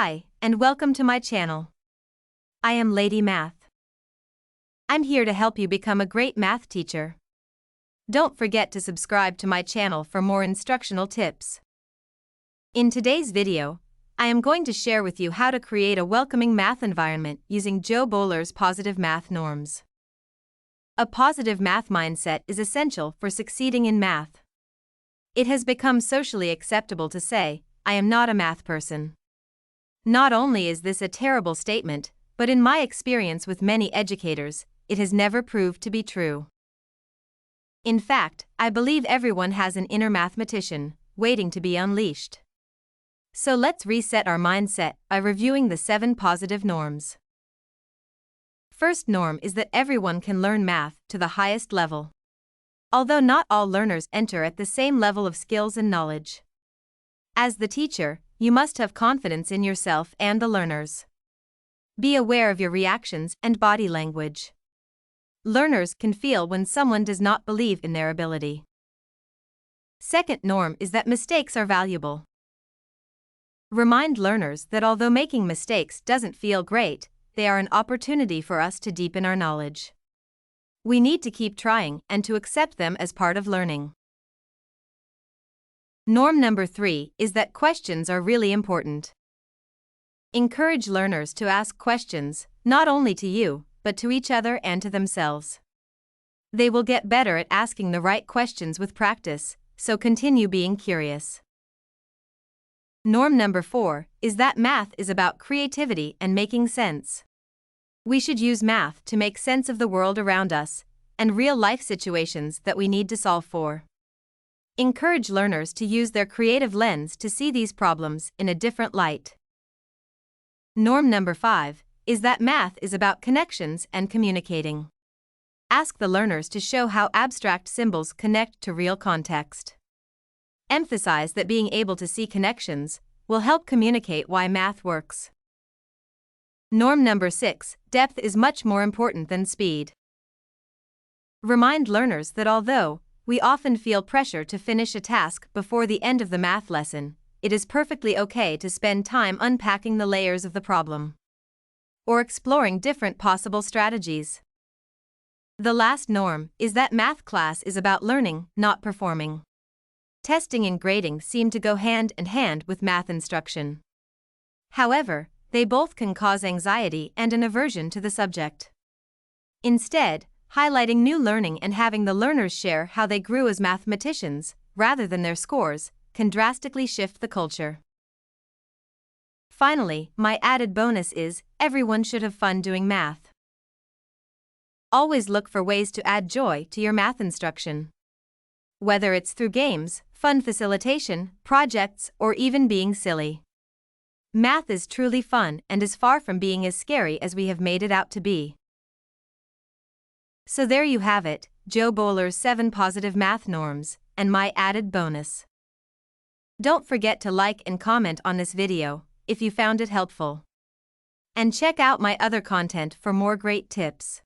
Hi, and welcome to my channel. I am Lady Math. I'm here to help you become a great math teacher. Don't forget to subscribe to my channel for more instructional tips. In today's video, I am going to share with you how to create a welcoming math environment using Jo Boaler's positive math norms. A positive math mindset is essential for succeeding in math. It has become socially acceptable to say, "I am not a math person." Not only is this a terrible statement, but in my experience with many educators, it has never proved to be true. In fact, I believe everyone has an inner mathematician, waiting to be unleashed. So let's reset our mindset by reviewing the 7 positive norms. First norm is that everyone can learn math to the highest level. Although not all learners enter at the same level of skills and knowledge. As the teacher, you must have confidence in yourself and the learners. Be aware of your reactions and body language. Learners can feel when someone does not believe in their ability. Second norm is that mistakes are valuable. Remind learners that although making mistakes doesn't feel great, they are an opportunity for us to deepen our knowledge. We need to keep trying and to accept them as part of learning. Norm number 3 is that questions are really important. Encourage learners to ask questions, not only to you, but to each other and to themselves. They will get better at asking the right questions with practice, so continue being curious. Norm number 4 is that math is about creativity and making sense. We should use math to make sense of the world around us and real-life situations that we need to solve for. Encourage learners to use their creative lens to see these problems in a different light. Norm number 5 is that math is about connections and communicating. Ask the learners to show how abstract symbols connect to real context. Emphasize that being able to see connections will help communicate why math works. Norm number 6, depth is much more important than speed. Remind learners that although we often feel pressure to finish a task before the end of the math lesson, it is perfectly okay to spend time unpacking the layers of the problem or exploring different possible strategies. The last norm is that math class is about learning, not performing. Testing and grading seem to go hand in hand with math instruction. However, they both can cause anxiety and an aversion to the subject. Instead, highlighting new learning and having the learners share how they grew as mathematicians, rather than their scores, can drastically shift the culture. Finally, my added bonus is, everyone should have fun doing math. Always look for ways to add joy to your math instruction. Whether it's through games, fun facilitation, projects, or even being silly. Math is truly fun and is far from being as scary as we have made it out to be. So there you have it, Jo Boaler's 7 positive math norms, and my added bonus. Don't forget to like and comment on this video if you found it helpful. And check out my other content for more great tips.